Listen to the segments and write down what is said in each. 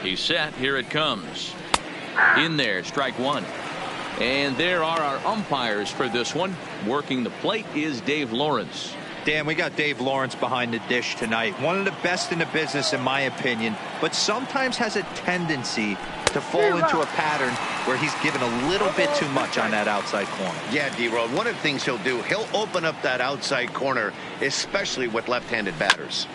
He's set. Here it comes. In there, strike one. And there are our umpires for this one. Working the plate is Dave Lawrence. Dan, we got Dave Lawrence behind the dish tonight. One of the best in the business, in my opinion, but sometimes has a tendency to fall into a pattern where he's given a little bit too much on that outside corner. Yeah, D-Road, one of the things he'll do, he'll open up that outside corner, especially with left-handed batters.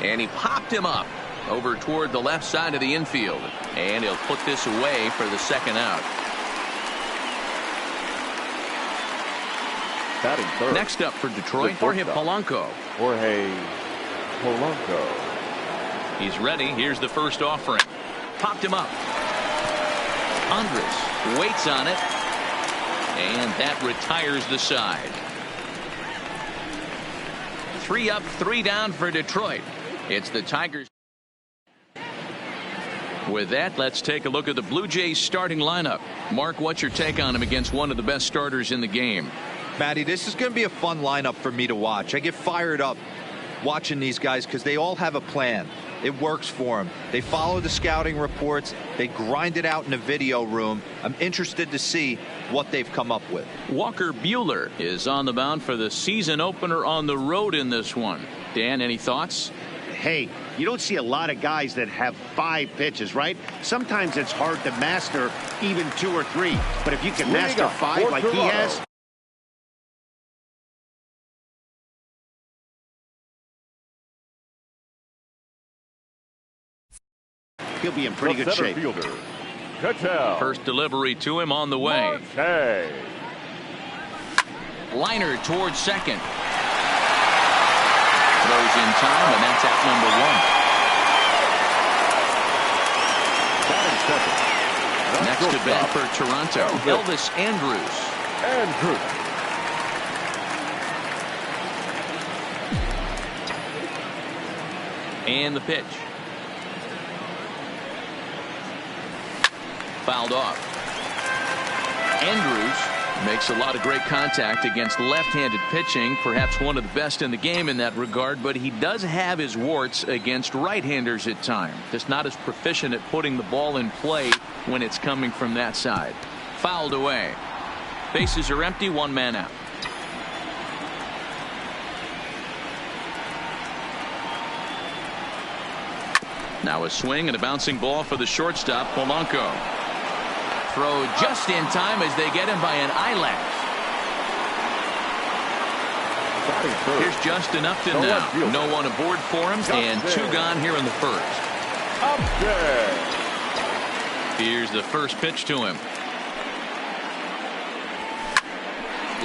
And he popped him up over toward the left side of the infield. And he'll put this away for the second out. Batting third. Next up for Detroit, Jorge Polanco. He's ready. Here's the first offering. Popped him up. Andres waits on it. And that retires the side. 3 up, 3 down for Detroit. It's the Tigers. With that, let's take a look at the Blue Jays starting lineup. Mark, what's your take on him against one of the best starters in the game? Matty, this is going to be a fun lineup for me to watch. I get fired up watching these guys because they all have a plan. It works for them. They follow the scouting reports. They grind it out in the video room. I'm interested to see what they've come up with. Walker Buehler is on the mound for the season opener on the road in this one. Dan, any thoughts? Hey, you don't see a lot of guys that have 5 pitches, right? Sometimes it's hard to master even 2 or 3. But if you can master 5 like he has. He'll be in pretty good shape. First delivery to him on the way. Liner towards second. Throws in time, and that's out number 1. Next to bat for Toronto, Elvis Andrus. And the pitch. Fouled off. Andrus makes a lot of great contact against left-handed pitching, perhaps one of the best in the game in that regard, but he does have his warts against right-handers at times. Just not as proficient at putting the ball in play when it's coming from that side. Fouled away. Bases are empty, 1 man out. Now a swing and a bouncing ball for the shortstop, Polanco. Throw just in time as they get him by an eyelash. Here's Justin Upton now. No one aboard for him, and 2 gone here in the first. Here's the first pitch to him.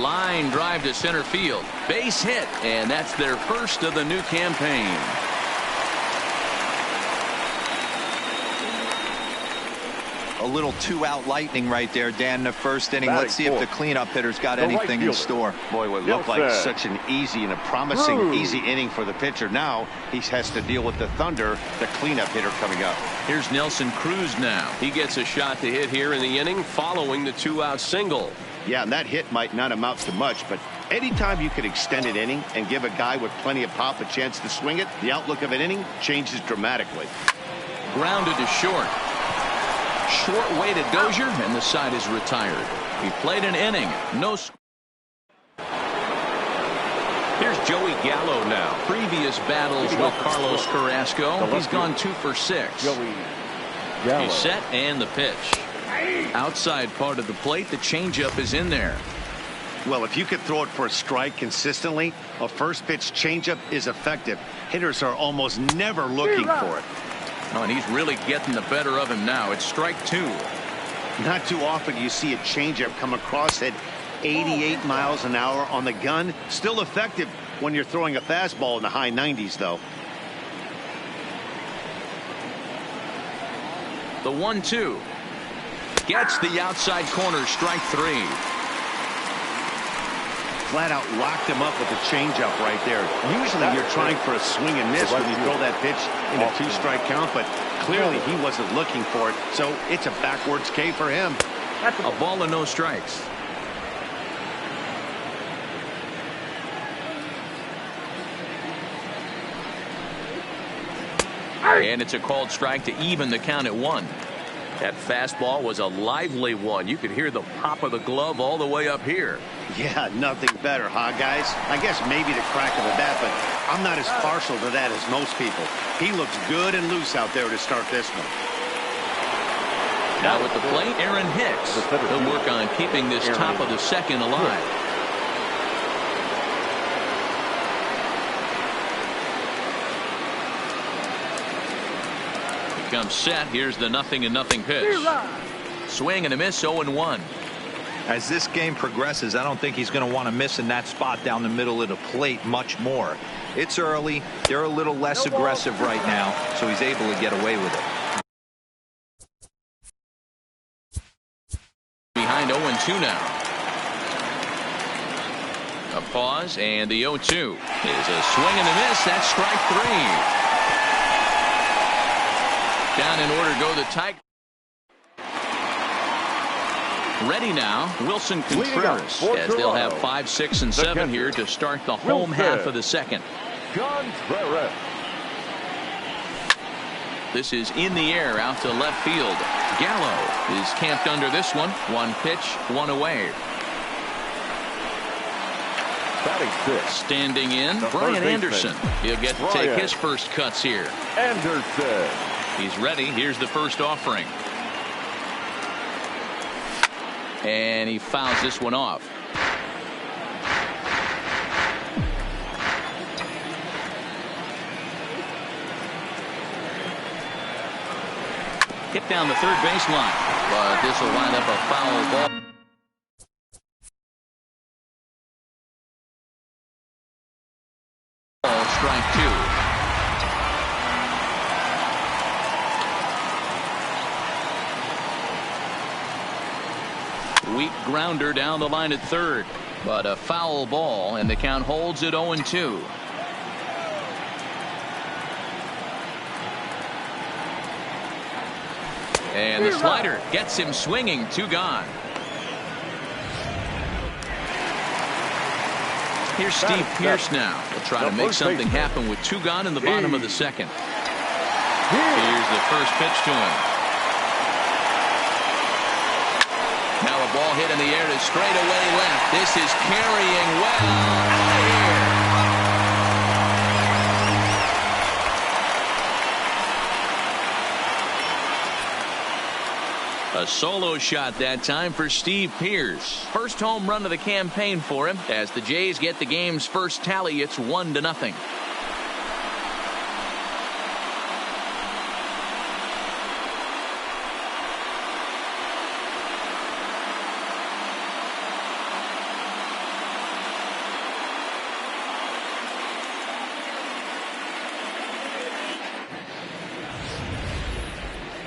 Line drive to center field. Base hit, and that's their first of the new campaign. A little 2-out lightning right there, Dan, in the first inning. Let's see if the cleanup hitter's got anything in store. Boy, what looked like such an easy and a promising easy inning for the pitcher. Now he has to deal with the Thunder, the cleanup hitter coming up. Here's Nelson Cruz now. He gets a shot to hit here in the inning following the 2-out single. Yeah, and that hit might not amount to much, but anytime you can extend an inning and give a guy with plenty of pop a chance to swing it, the outlook of an inning changes dramatically. Grounded to short. Short way to Dozier, and the side is retired. He played an inning. No score. Here's Joey Gallo now. Previous battles with Carlos Carrasco. He's gone 2 for 6. He's set, and the pitch. Outside part of the plate, the changeup is in there. Well, if you could throw it for a strike consistently, a first pitch changeup is effective. Hitters are almost never looking for it. Oh, and he's really getting the better of him now. It's strike 2. Not too often you see a changeup come across at 88 miles an hour on the gun. Still effective when you're throwing a fastball in the high 90s, though. The 1-2. Gets the outside corner, strike 3. Flat out locked him up with a changeup right there. Usually you're trying for a swing and miss when you throw that pitch in a 2-strike count, but clearly he wasn't looking for it, so it's a backwards K for him. A ball and no strikes. And it's a called strike to even the count at 1. That fastball was a lively one. You could hear the pop of the glove all the way up here. Yeah, nothing better, huh, guys? I guess maybe the crack of the bat, but I'm not as partial to that as most people. He looks good and loose out there to start this one. Now at the plate, Aaron Hicks. He'll work on keeping this top of the second alive. He comes set. Here's the 0-0 pitch. Swing and a miss, 0-1. As this game progresses, I don't think he's going to want to miss in that spot down the middle of the plate much more. It's early. They're a little less aggressive right now, so he's able to get away with it. Behind 0-2 now. A pause, and the 0-2 is a swing and a miss. That's strike 3. Down in order go the Tigers. Ready now, Wilson Contreras, as they'll have 5, 6, and 7 here to start the home half of the second. Contreras. This is in the air out to left field. Gallo is camped under this one. 1 pitch, 1 away. Standing in, Brian Anderson. He'll get to take his first cuts here. Anderson. He's ready. Here's the first offering. And he fouls this one off. Hit down the third baseline, but this will wind up a foul ball. Strike 2. Weak grounder down the line at third, but a foul ball, and the count holds at 0-2. And the slider gets him swinging. 2 gone. Here's Steve Pearce now. He'll try to make something happen with 2 gone in the bottom of the second. Here's the first pitch to him. Now a ball hit in the air to straightaway left. This is carrying well out of here. A solo shot that time for Steve Pearce. First home run of the campaign for him. As the Jays get the game's first tally, it's 1-0.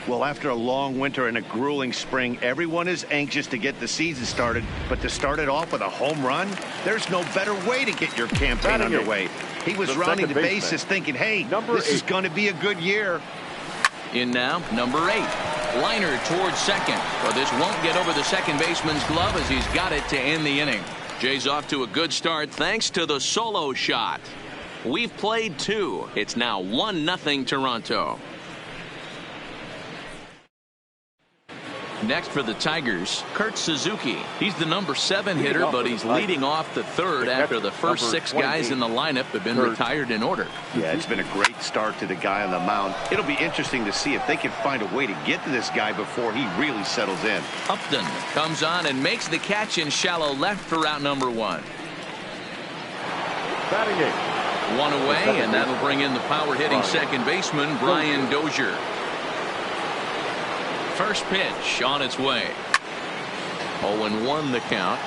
Well, after a long winter and a grueling spring, everyone is anxious to get the season started. But to start it off with a home run, there's no better way to get your campaign underway. He was rounding the bases thinking, hey, this is going to be a good year. In now, number 8. Liner towards second. But this won't get over the second baseman's glove as he's got it to end the inning. Jay's off to a good start thanks to the solo shot. We've played 2. It's now 1-0 Toronto. Next for the Tigers, Kurt Suzuki. He's the number 7 hitter, but he's leading off the third after the first 6 guys in the lineup have been retired in order. Yeah, it's been a great start to the guy on the mound. It'll be interesting to see if they can find a way to get to this guy before he really settles in. Upton comes on and makes the catch in shallow left for out number 1. Batting 1 away, and that'll bring in the power-hitting second baseman, Brian Dozier. First pitch on its way. 0-1 the count.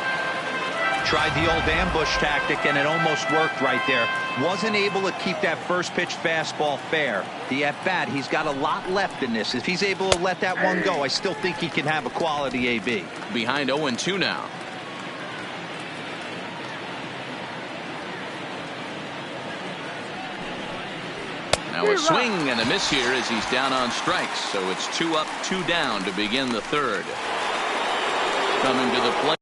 Tried the old ambush tactic, and it almost worked right there. Wasn't able to keep that first pitch fastball fair. The at-bat, he's got a lot left in this. If he's able to let that one go, I still think he can have a quality AB. Behind 0-2 now. Now a swing and a miss here as he's down on strikes. So it's 2 up, 2 down to begin the third. Coming to the plate.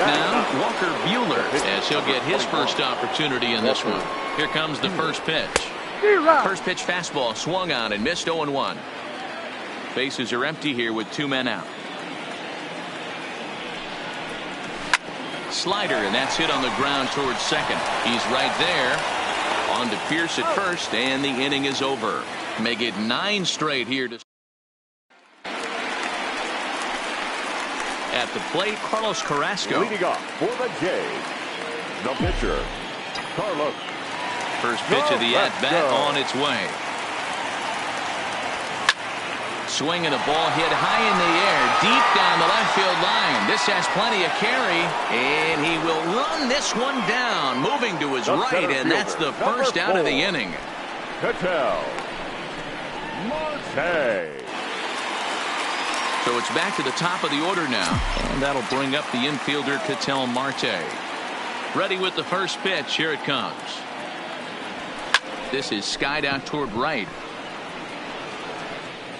now, Walker Buehler, as he'll get his first opportunity in this one. Here comes the first pitch. First pitch fastball swung on and missed. 0-1. Bases are empty here with 2 men out. Slider, and that's hit on the ground towards second. He's right there. On to Pierce at first, and the inning is over. Make it 9 straight here to. At the plate, Carlos Carrasco. Leading off for the Jays, the pitcher, Carlos. First pitch of the at-bat on its way. Swinging a ball hit high in the air, deep down the left field line. This has plenty of carry, and he will run this one down, moving to his right, and that's the first out of the inning. Ketel Marte. So it's back to the top of the order now, and that'll bring up the infielder Ketel Marte. Ready with the first pitch. Here it comes. This is skied out toward right.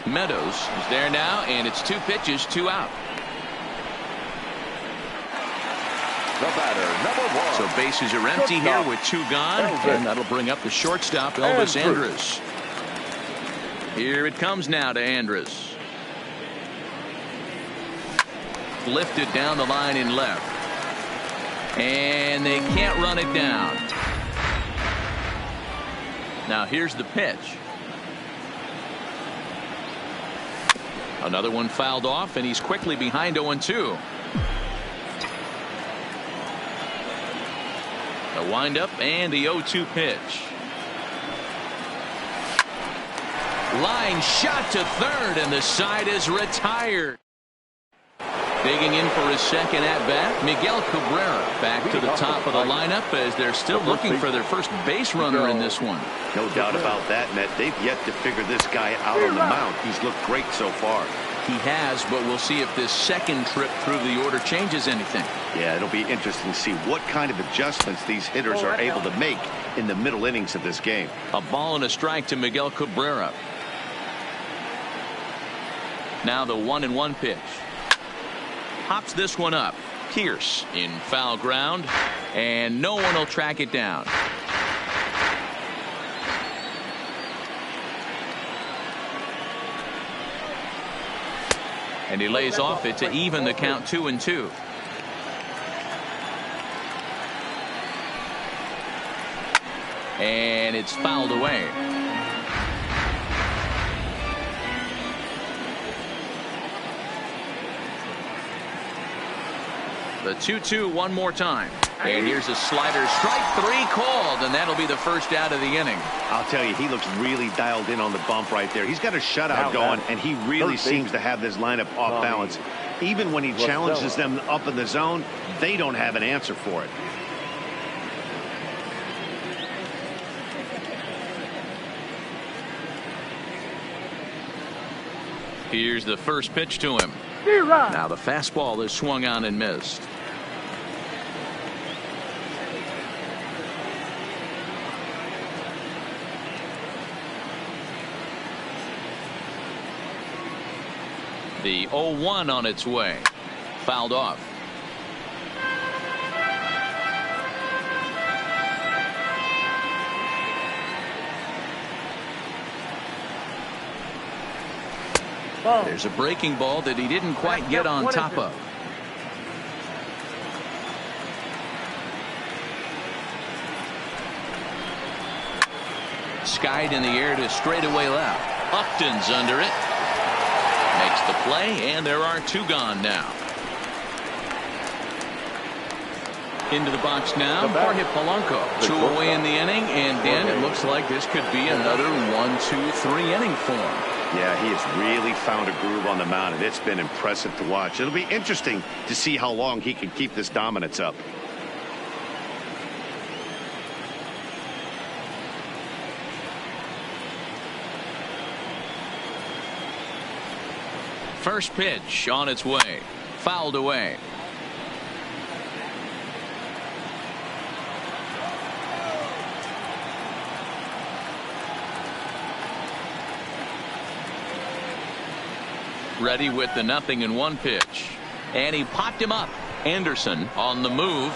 Meadows is there now, and it's 2 pitches, 2 out. The batter, number 1. So bases are empty here with 2 gone, and that'll bring up the shortstop, Elvis Andrus. Here it comes now to Andrus. Lifted down the line in left, and they can't run it down. Now here's the pitch. Another one fouled off, and he's quickly behind 0-2. The windup and the 0-2 pitch. Line shot to third, and the side is retired. Digging in for his second at-bat, Miguel Cabrera back to the top of the lineup as they're still looking for their first base runner in this one. No doubt about that, Net. They've yet to figure this guy out on the mound. He's looked great so far. He has, but we'll see if this second trip through the order changes anything. Yeah, it'll be interesting to see what kind of adjustments these hitters are able to make in the middle innings of this game. A ball and a strike to Miguel Cabrera. Now the 1-1 pitch. Pops this one up. Pierce in foul ground, and no one will track it down. And he lays off it to even the count 2-2. And it's fouled away. The 2-2 one more time. And here's a slider. Strike 3 called, and that'll be the first out of the inning. I'll tell you, he looks really dialed in on the bump right there. He's got a shutout going, and he really seems to have this lineup off balance. Even when he challenges them up in the zone, they don't have an answer for it. Here's the first pitch to him. Now the fastball is swung on and missed. The 0-1 on its way. Fouled off. There's a breaking ball that he didn't quite get on top of. Skied in the air to straightaway left. Upton's under it. Makes the play, and there are 2 gone now. Into the box now, Jorge Polanco. 2 away in the inning, and Dan, it looks like this could be another 1-2-3 inning for him. Yeah, he has really found a groove on the mound, and it's been impressive to watch. It'll be interesting to see how long he can keep this dominance up. First pitch on its way. Fouled away. Ready with the 0-1 pitch. And he popped him up. Anderson on the move,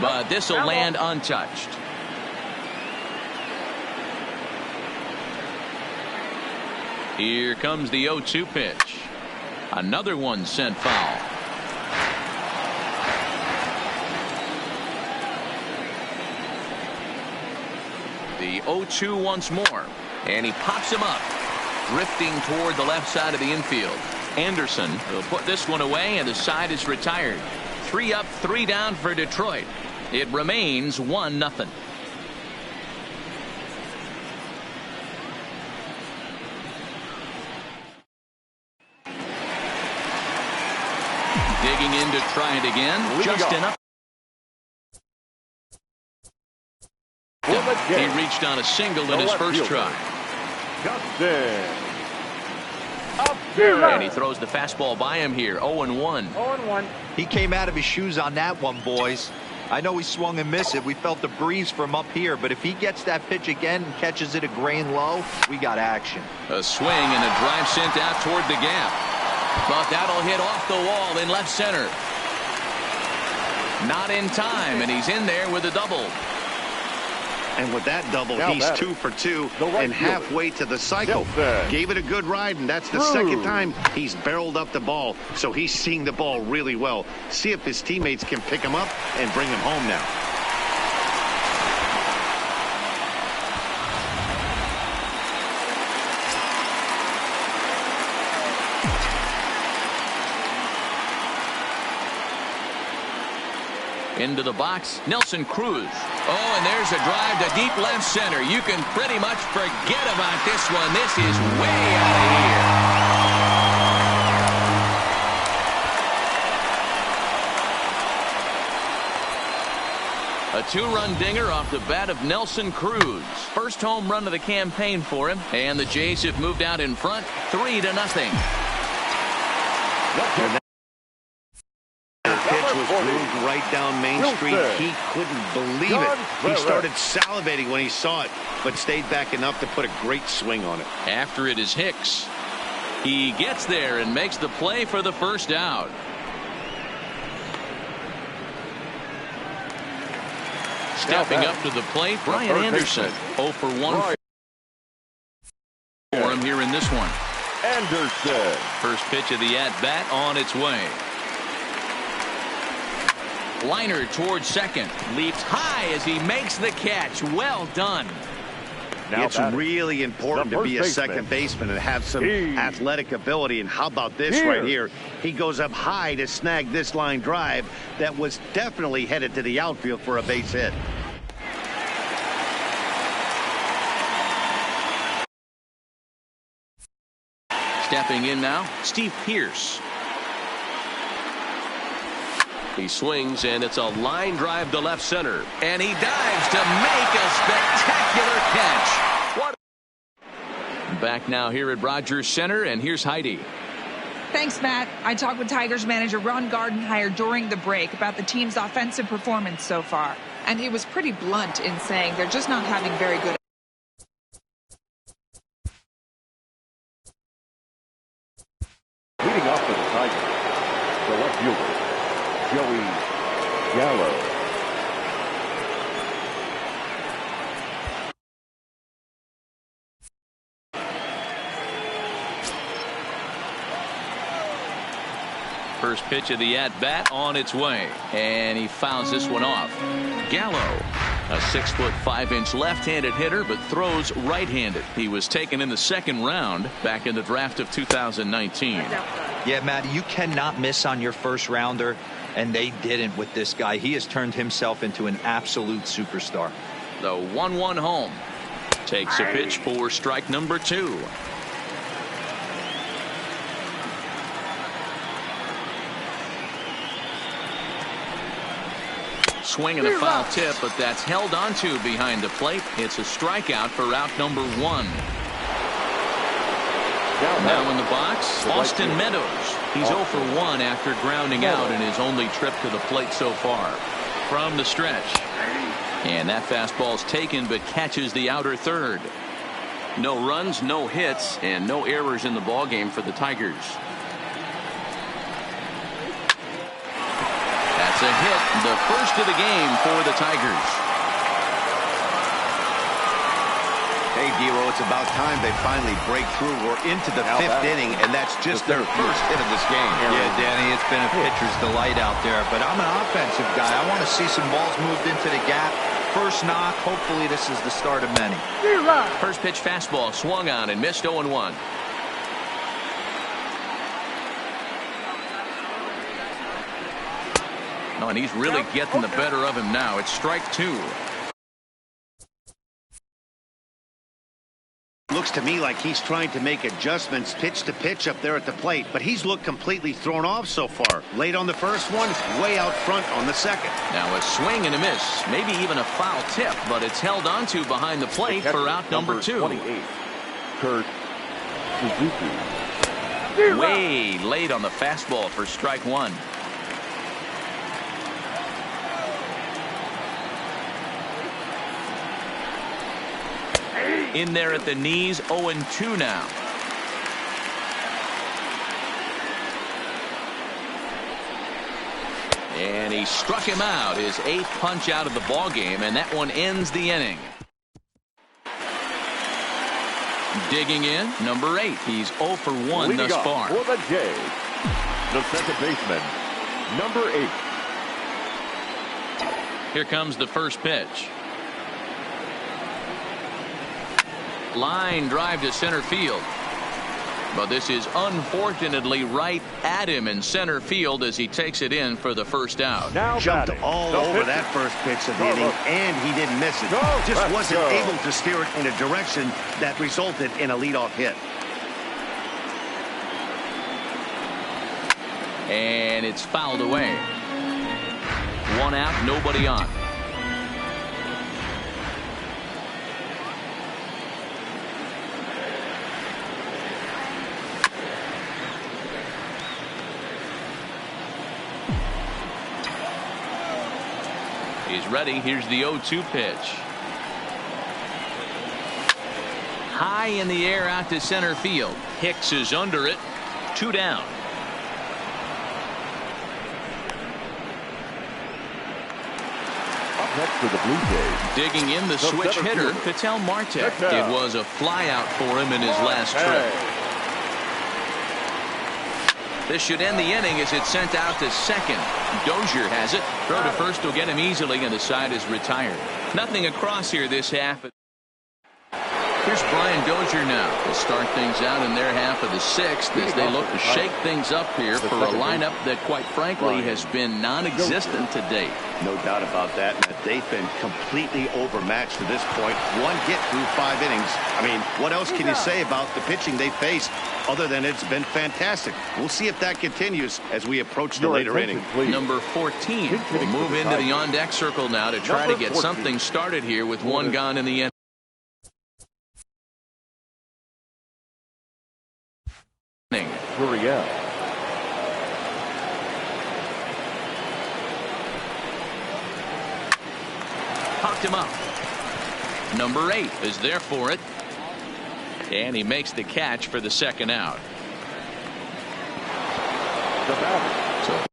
but this will land untouched. Here comes the 0-2 pitch. Another one sent foul. The 0-2 once more, and he pops him up, drifting toward the left side of the infield. Anderson will put this one away, and the side is retired. 3 up, 3 down for Detroit. It remains 1-0. Digging in to try it again. Justin up. He reached on a single in his first try. And he throws the fastball by him here. 0-1. 0-1. He came out of his shoes on that one, boys. I know he swung and missed it. We felt the breeze from up here, but if he gets that pitch again and catches it a grain low, we got action. A swing and a drive sent out toward the gap. But that'll hit off the wall in left center. Not in time, and he's in there with a double. And with that double, he's 2 for 2 and halfway to the cycle. Gave it a good ride, and that's the second time he's barreled up the ball. So he's seeing the ball really well. See if his teammates can pick him up and bring him home now. Into the box, Nelson Cruz. Oh, and there's a drive to deep left center. You can pretty much forget about this one. This is way out of here. A 2-run dinger off the bat of Nelson Cruz. First home run of the campaign for him. And the Jays have moved out in front 3-0. Was groomed right down Main Street. He couldn't believe it. He started salivating when he saw it, but stayed back enough to put a great swing on it. After it is Hicks. He gets there and makes the play for the first out. Stepping up to the plate, Brian Anderson. 0 for 1 for him here in this one. Anderson. First pitch of the at-bat on its way. Liner towards second. Leaps high as he makes the catch. Well done. Now it's really important to be a second baseman and have some athletic ability. And how about this right here? He goes up high to snag this line drive that was definitely headed to the outfield for a base hit. Stepping in now, Steve Pearce. He swings, and it's a line drive to left center. And he dives to make a spectacular catch. What? Back now here at Rogers Center, and here's Heidi. Thanks, Matt. I talked with Tigers manager Ron Gardenhire during the break about the team's offensive performance so far. And he was pretty blunt in saying they're just not having very good. Leading off for the Tigers, the left fielder, Joey Gallo. First pitch of the at-bat on its way, and he fouls this one off. Gallo, a 6'5" left-handed hitter, but throws right-handed. He was taken in the second round back in the draft of 2019. Yeah, Matt, you cannot miss on your first rounder, and they didn't with this guy. He has turned himself into an absolute superstar. The 1-1 home. Takes a pitch for strike number 2. Swing and a foul tip, but that's held onto behind the plate. It's a strikeout for out number 1. Now in the box, Austin Meadows. He's 0 for 1 after grounding out in his only trip to the plate so far. From the stretch. And that fastball's taken, but catches the outer third. No runs, no hits, and no errors in the ballgame for the Tigers. That's a hit, the first of the game for the Tigers. Hey, D-Row, it's about time they finally break through. We're into the fifth inning, and that's just their first hit of this game. Yeah, Danny, it's been a pitcher's delight out there, but I'm an offensive guy. I want to see some balls moved into the gap. First knock. Hopefully this is the start of many. First pitch fastball swung on and missed 0-1. Oh, and he's really getting the better of him now. It's strike two. Looks to me like he's trying to make adjustments pitch to pitch up there at the plate, but he's looked completely thrown off so far. Late on the first one, way out front on the second. Now a swing and a miss, maybe even a foul tip, but it's held onto behind the plate for out number 2. 28, Kurt Suzuki. Way late on the fastball for strike one. In there at the knees, 0-2 now. And he struck him out, his 8th punch out of the ball game, and that one ends the inning. Digging in, number 8. He's 0 for 1 thus far. For the Jays, the second baseman, number 8. Here comes the first pitch. Line drive to center field. But this is unfortunately right at him in center field as he takes it in for the first out. Now jumped all over that first pitch of the inning, and he didn't miss it. Just wasn't able to steer it in a direction that resulted in a leadoff hit. And it's fouled away. 1 out, nobody on. He's ready. Here's the 0-2 pitch. High in the air out to center field. Hicks is under it. 2 down. Up next for the Blue Jays. Digging in the switch hitter, Ketel Marte. It was a flyout for him in his last trip. This should end the inning as it's sent out to second. Dozier has it. Throw to first will get him easily, and the side is retired. Nothing across here this half. Here's Brian Dozier now to start things out in their half of the 6th as they look to shake things up here for a lineup that, quite frankly, has been non-existent to date. No doubt about that, Matt. They've been completely overmatched to this point. 1 hit through 5 innings. I mean, what else can you say about the pitching they faced other than it's been fantastic? We'll see if that continues as we approach the later inning. Number 14 will move into the on-deck circle now to try to get something started here with 1 gone in the end. Gurriel. Popped him up. Number 8 is there for it. And he makes the catch for the second out. The batter. So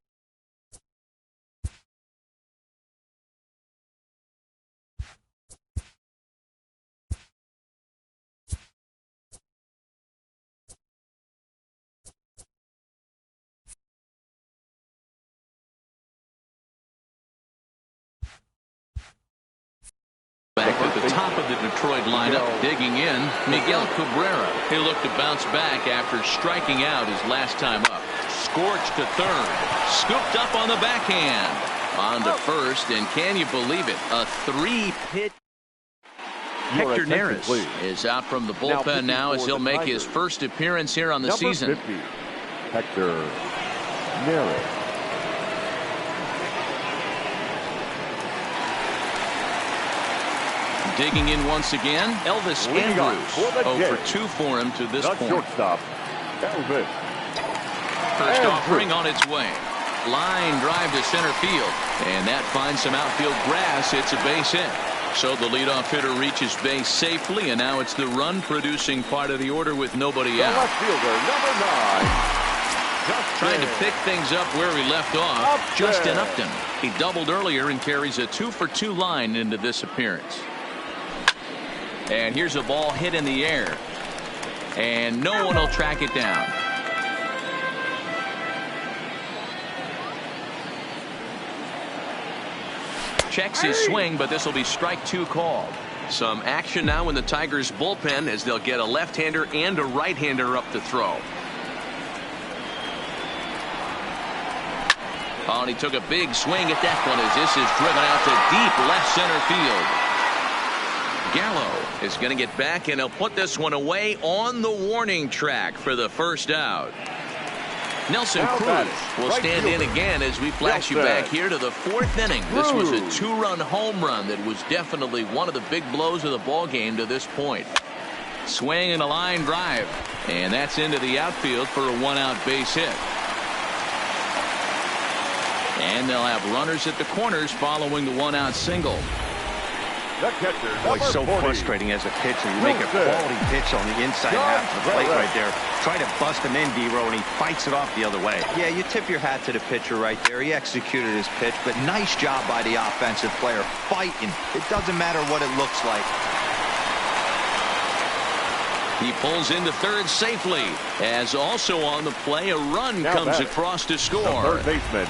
back at the top of the Detroit lineup, digging in, Miguel Cabrera. He'll look to bounce back after striking out his last time up. Scorched to third. Scooped up on the backhand. On to first, and can you believe it? A 3-pitch. Hector Neris is out from the bullpen now as he'll make his first appearance here on the season. 50, Hector Neris. Digging in once again, Elvis Andrus. 0 for 2 for him to this point. Shortstop, Elvis. First offering on its way. Line drive to center field. And that finds some outfield grass. It's a base hit. So the leadoff hitter reaches base safely, and now it's the run-producing part of the order with nobody out. The left fielder, number 9, Trying to pick things up where he left off. Justin Upton. He doubled earlier and carries a 2-for-2 line into this appearance. And here's a ball hit in the air. And no one will track it down. Checks his swing, but this will be strike 2 called. Some action now in the Tigers bullpen as they'll get a left-hander and a right-hander up to throw. Oh, and he took a big swing at that one as this is driven out to deep left center field. Gallo is going to get back, and he'll put this one away on the warning track for the first out. Nelson Cruz will stand in again as we flash you back here to the 4th inning. This was a 2-run home run that was definitely one of the big blows of the ball game to this point. Swing and a line drive, and that's into the outfield for a 1-out base hit. And they'll have runners at the corners following the 1-out single. Boy, so frustrating as a pitcher. You make a quality pitch on the inside half of the plate right there. Try to bust him in, D-Row, and he fights it off the other way. Yeah, you tip your hat to the pitcher right there. He executed his pitch, but nice job by the offensive player fighting. It doesn't matter what it looks like. He pulls into third safely, as also on the play a run comes across to score. Third baseman.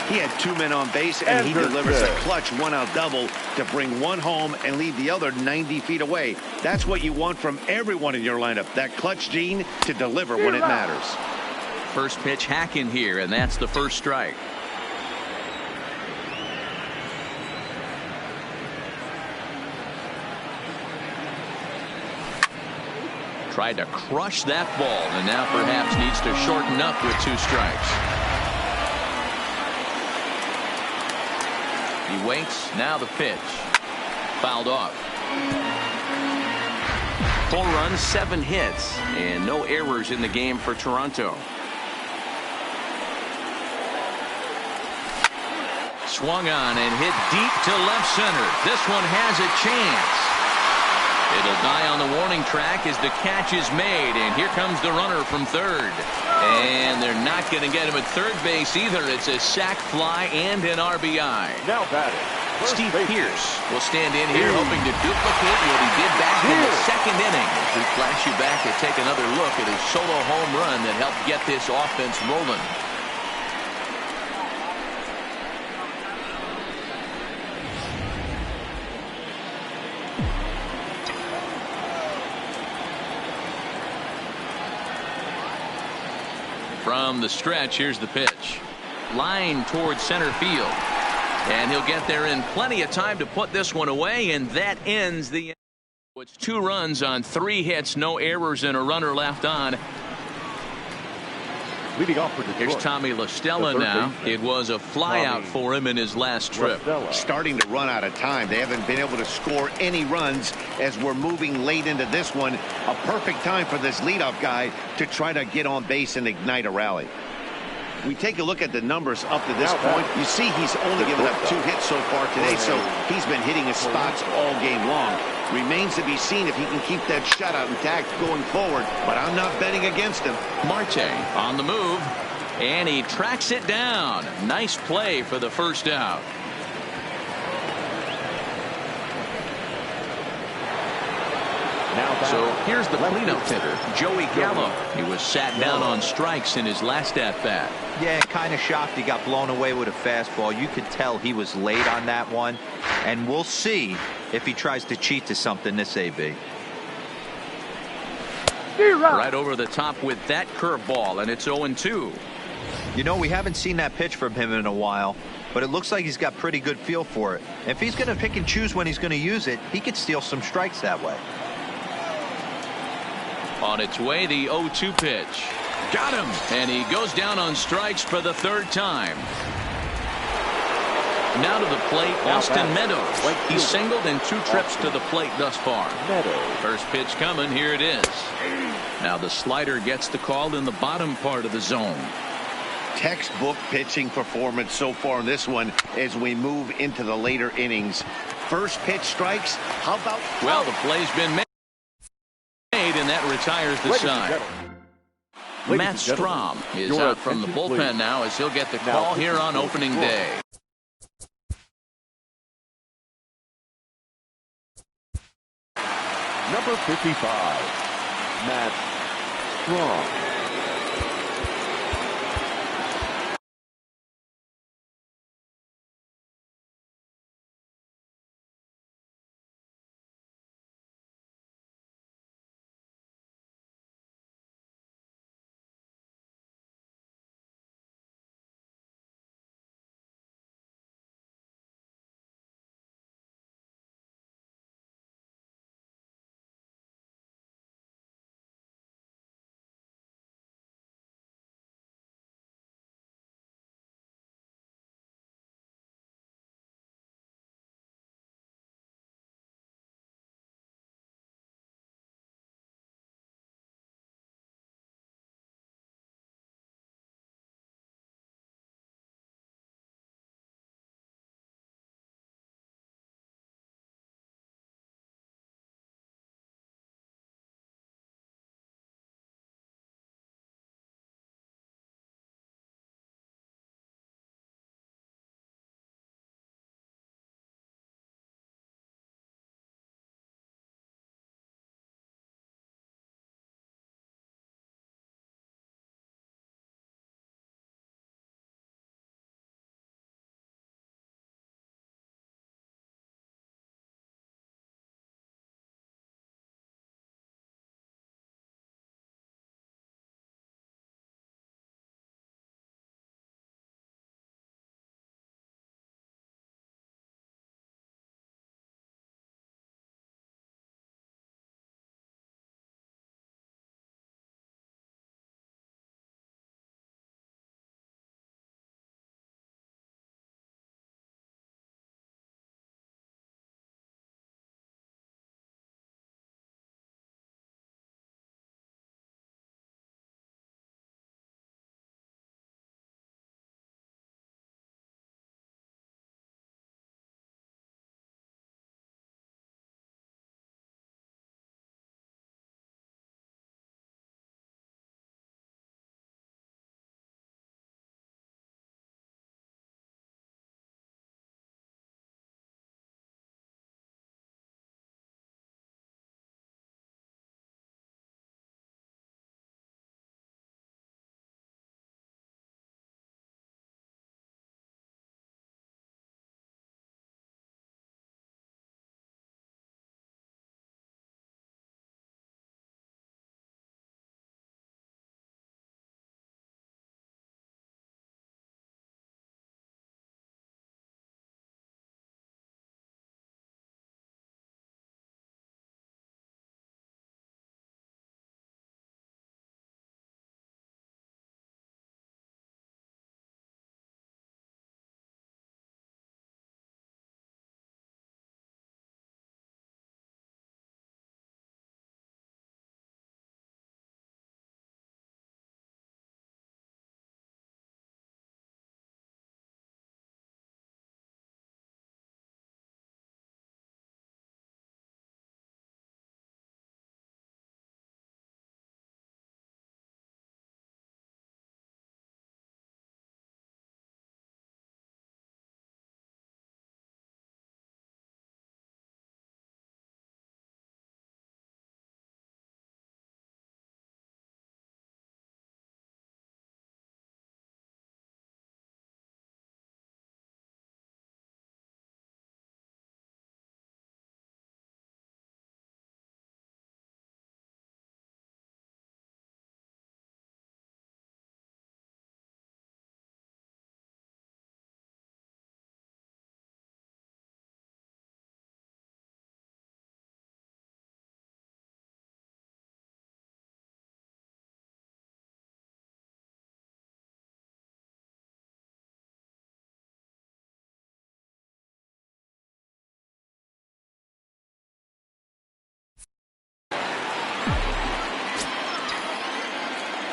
He had 2 men on base, and he delivers a clutch 1-out double to bring one home and leave the other 90 feet away. That's what you want from everyone in your lineup, that clutch gene to deliver when it matters. First pitch hacking here, and that's the first strike. Tried to crush that ball, and now perhaps needs to shorten up with 2 strikes. He waits. Now the pitch. Fouled off. 4 runs, 7 hits, and no errors in the game for Toronto. Swung on and hit deep to left center. This one has a chance. It'll die on the warning track as the catch is made, and here comes the runner from third. And they're not going to get him at third base either. It's a sac fly and an RBI. Now batting, Steve Pearce will stand in here hoping to duplicate what he did back in the 2nd inning. As we flash you back to take another look at his solo home run that helped get this offense rolling. From the stretch, here's the pitch. Line towards center field. And he'll get there in plenty of time to put this one away, and that ends the inning. It's 2 runs on 3 hits, no errors, and a runner left on. Leading off for Detroit. Here's Tommy La Stella now. It was a flyout for him in his last trip. Starting to run out of time. They haven't been able to score any runs as we're moving late into this one. A perfect time for this leadoff guy to try to get on base and ignite a rally. We take a look at the numbers up to this point. You see he's only given up 2 hits so far today, so he's been hitting his spots all game long. Remains to be seen if he can keep that shutout intact going forward, but I'm not betting against him. Marte on the move, and he tracks it down. Nice play for the first out. So here's the cleanup hitter, Joey Gallo. He was sat down on strikes in his last at-bat. Yeah, kind of shocked he got blown away with a fastball. You could tell he was late on that one, and we'll see if he tries to cheat to something this AB. Right over the top with that curveball, and it's 0-2. You know, we haven't seen that pitch from him in a while, but it looks like he's got pretty good feel for it. If he's going to pick and choose when he's going to use it, he could steal some strikes that way. On its way, the 0-2 pitch. Got him, and he goes down on strikes for the 3rd time. Now to the plate, Austin Meadows. He's singled in 2 trips to the plate thus far. First pitch coming, here it is. Now the slider gets the call in the bottom part of the zone. Textbook pitching performance so far in this one as we move into the later innings. First pitch strikes. How about? Well, the play's been made, and that retires the side. Matt Strom is out from the bullpen now as he'll get the call here on opening day. Number 55, Matt Strom.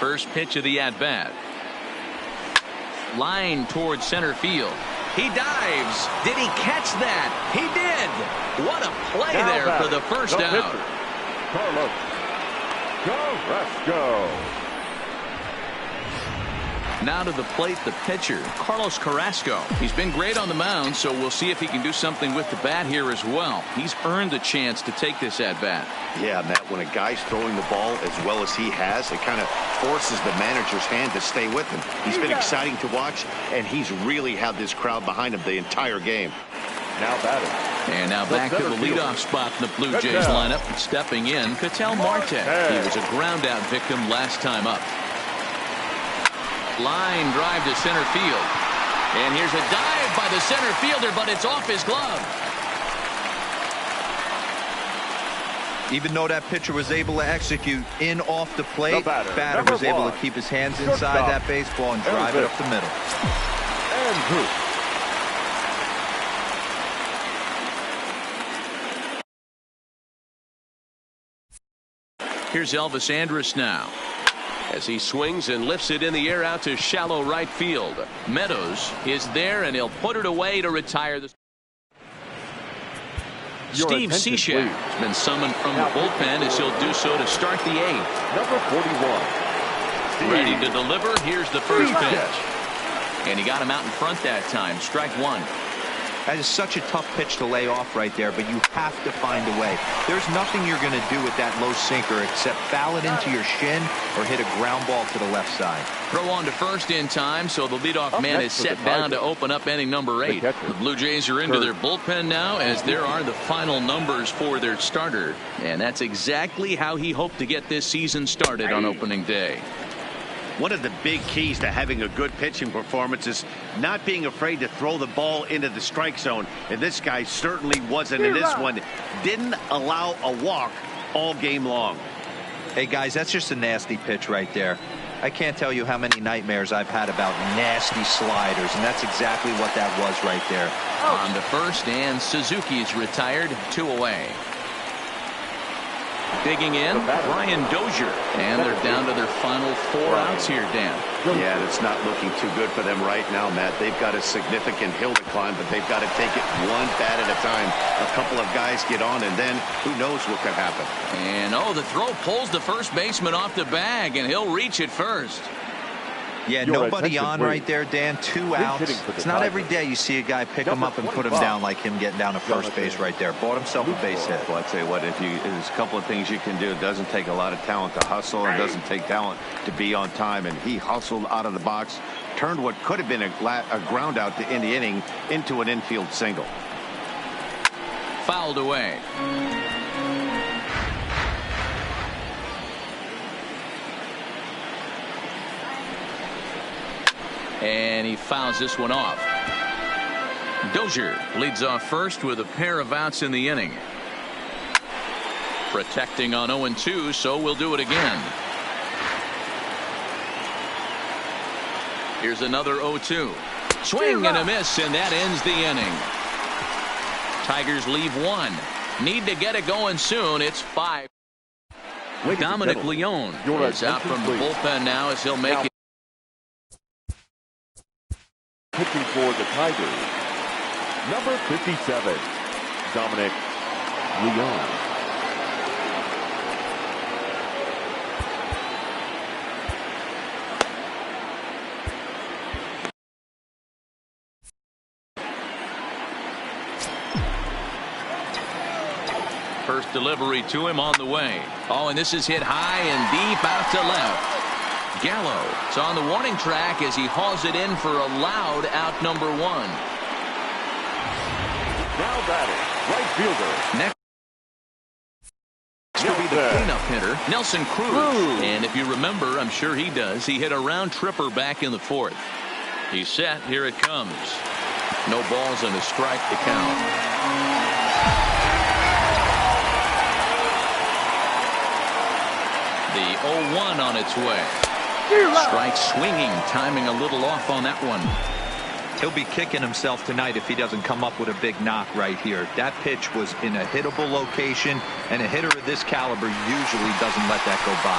First pitch of the at-bat. Line towards center field. He dives. Did he catch that? He did. What a play now there for the first out. Carlos Carrasco. Now to the plate, the pitcher, Carlos Carrasco. He's been great on the mound, so we'll see if he can do something with the bat here as well. He's earned a chance to take this at-bat. Yeah, Matt, when a guy's throwing the ball as well as he has, it kind of forces the manager's hand to stay with him. He's been exciting to watch, and he's really had this crowd behind him the entire game. Now batting. And now back to the leadoff spot in the Blue Jays lineup. Stepping in, Ketel Marte. He was a ground-out victim last time up. Line drive to center field. And here's a dive by the center fielder, but it's off his glove. Even though that pitcher was able to execute in off the plate, batter was able to keep his hands inside that baseball and drive it up the middle. And Here's Elvis Andrus now, as he swings and lifts it in the air out to shallow right field. Meadows is there, and he'll put it away to retire the. Steve Cishek has been summoned from the bullpen, as he'll do so to start the eighth. Number 41. Ready to deliver. Here's the first pitch. And he got him out in front that time. Strike one. That is such a tough pitch to lay off right there, but you have to find a way. There's nothing you're going to do with that low sinker except foul it into your shin or hit a ground ball to the left side. Throw on to first in time, so the leadoff man is set down to open up inning number 8. The Blue Jays are into their bullpen now, as there are the final numbers for their starter. And that's exactly how he hoped to get this season started on opening day. One of the big keys to having a good pitching performance is not being afraid to throw the ball into the strike zone. And this guy certainly wasn't in this one. Didn't allow a walk all game long. Hey, guys, that's just a nasty pitch right there. I can't tell you how many nightmares I've had about nasty sliders, and that's exactly what that was right there. On to first, and Suzuki's retired, 2 away. Digging in, Brian Dozier, and they're down to their final 4 outs here, Dan. Yeah, it's not looking too good for them right now, Matt. They've got a significant hill to climb, but they've got to take it one bat at a time. A couple of guys get on, and then who knows what could happen. And the throw pulls the first baseman off the bag, and he'll reach it first. Yeah, nobody on right there, Dan. 2 outs. It's not every day you see a guy pick him up and put him down like him getting down to first base right there. Bought himself a base hit. Well, I tell you what, there's a couple of things you can do. It doesn't take a lot of talent to hustle. It doesn't take talent to be on time. And he hustled out of the box, turned what could have been a ground out to end the inning into an infield single. Fouled away. And he fouls this one off. Dozier leads off first with a pair of outs in the inning. Protecting on 0-2, so we'll do it again. Here's another 0-2. Swing and a miss, and that ends the inning. Tigers leave 1. Need to get it going soon. It's 5. Dominic Leone is out from the bullpen now, as he'll make it. Pitching for the Tigers, number 57, Dominic Leone. First delivery to him on the way. And this is hit high and deep out to left. Gallo is on the warning track as he hauls it in for a loud out number 1. Now batting, right fielder. Next will be the cleanup hitter, Nelson Cruz. And if you remember, I'm sure he does, he hit a round tripper back in the 4th. He's set. Here it comes. No balls and a strike to count. The 0-1 on its way. Strike swinging, timing a little off on that one. He'll be kicking himself tonight if he doesn't come up with a big knock right here. That pitch was in a hittable location, and a hitter of this caliber usually doesn't let that go by.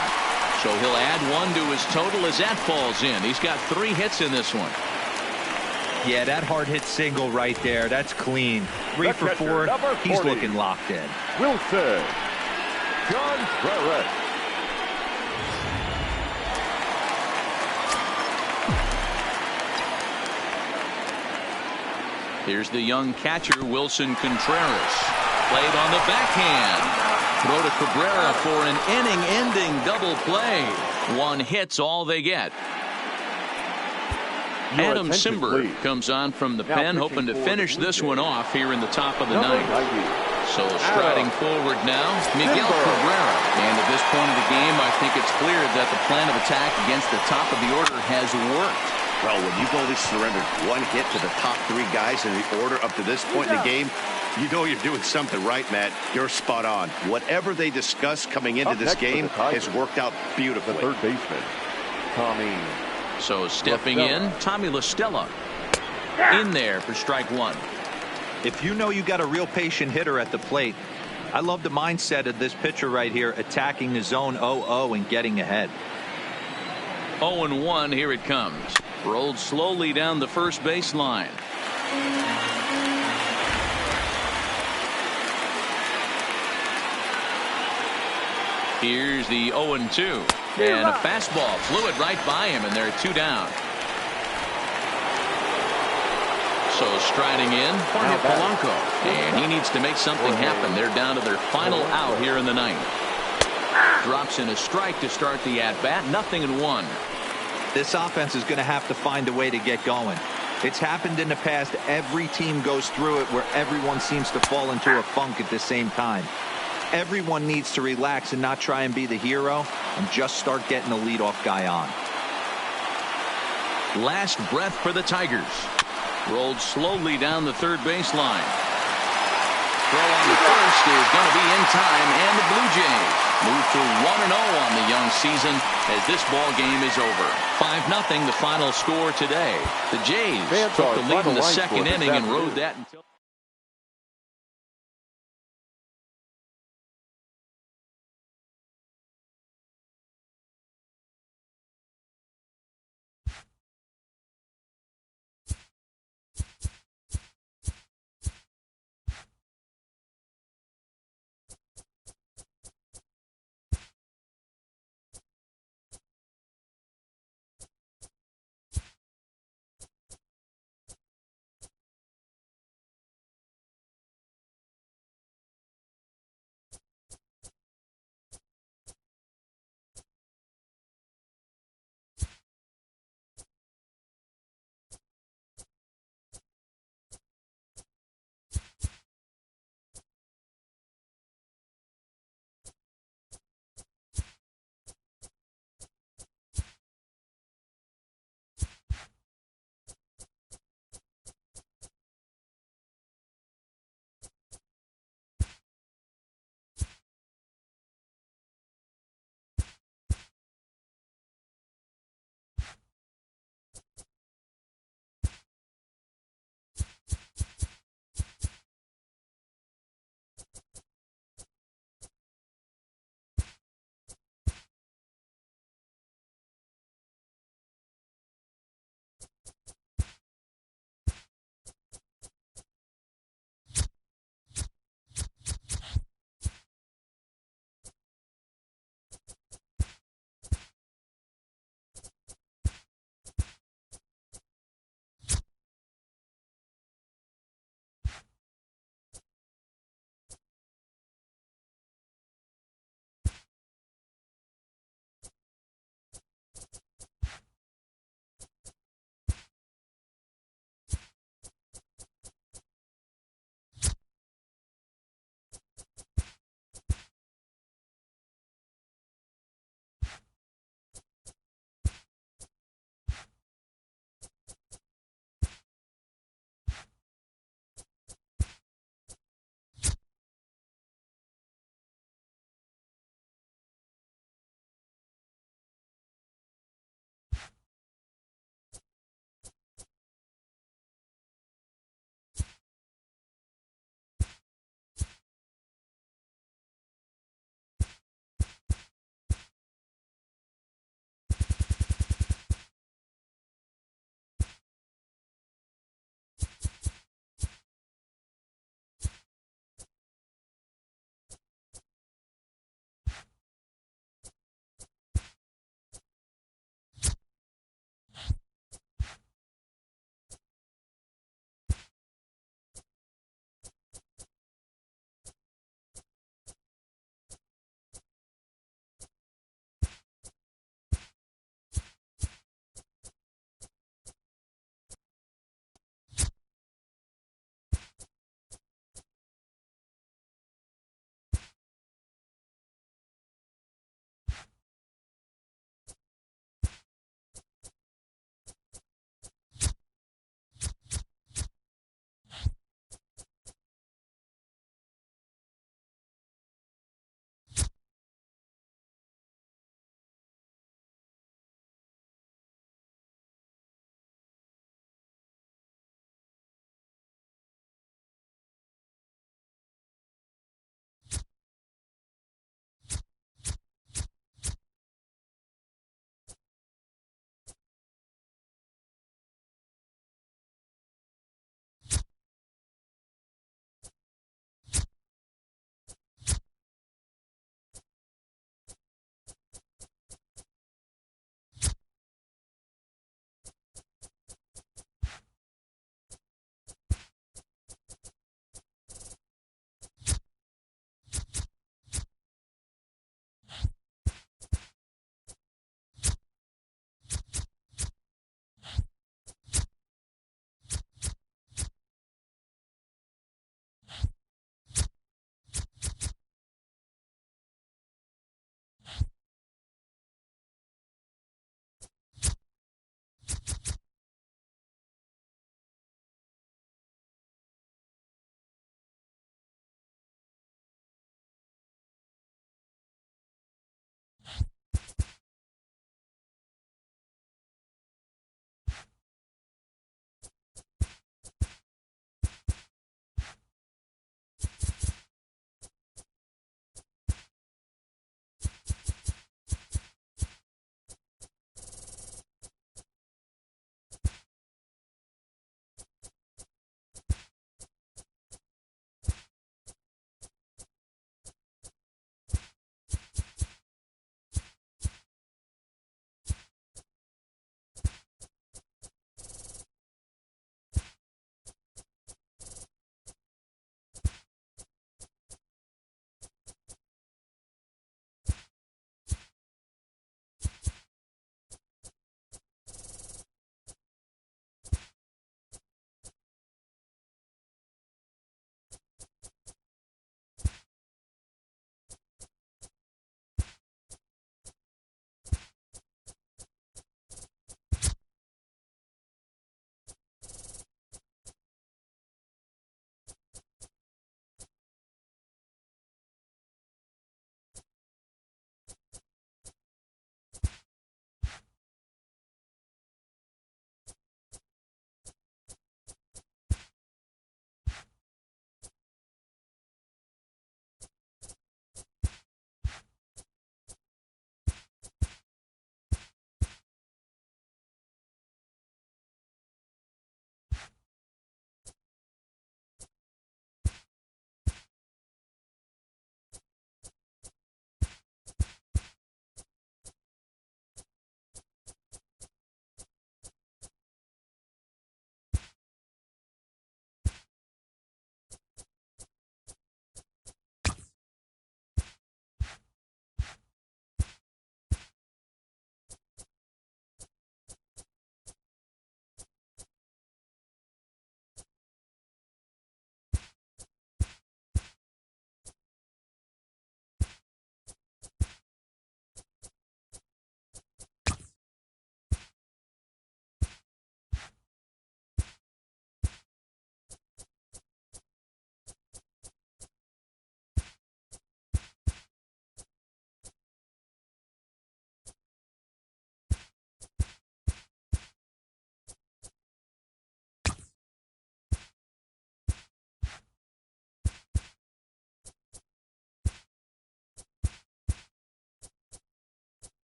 So he'll add 1 to his total as that falls in. He's got 3 hits in this one. Yeah, that hard hit single right there, that's clean. 3 for 4. He's looking locked in. Wilson Contreras. Here's the young catcher, Wilson Contreras. Played on the backhand. Throw to Cabrera for an inning-ending double play. 1 hit's all they get. Edaug-ethanb comes on from the pen, hoping to finish this one off here in the top of the ninth. So striding forward now, Miguel Cabrera. And at this point of the game, I think it's clear that the plan of attack against the top of the order has worked. Well, when you've only surrendered 1 hit to the top 3 guys in the order up to this point in the game, you know you're doing something right, Matt. You're spot on. Whatever they discussed coming into this game has worked out beautifully. The third baseman, Tommy. So stepping in, Tommy La Stella. In there for strike 1. If you know you got a real patient hitter at the plate, I love the mindset of this pitcher right here, attacking the zone 0-0 and getting ahead. 0-1, here it comes. Rolled slowly down the first baseline. Here's the 0-2. And a fastball flew it right by him, and there are 2 down. So striding in, Jorge Polanco. And he needs to make something happen. They're down to their final out here in the ninth. Drops in a strike to start the at-bat. 0-1. This offense is going to have to find a way to get going. It's happened in the past. Every team goes through it where everyone seems to fall into a funk at the same time. Everyone needs to relax and not try and be the hero and just start getting the leadoff guy on. Last breath for the Tigers. Rolled slowly down the third baseline. Throw on the first is going to be in time, and the Blue Jays move to 1-0 on the young season as this ball game is over. 5-0 the final score today. The Jays took the lead in the second inning and rode that until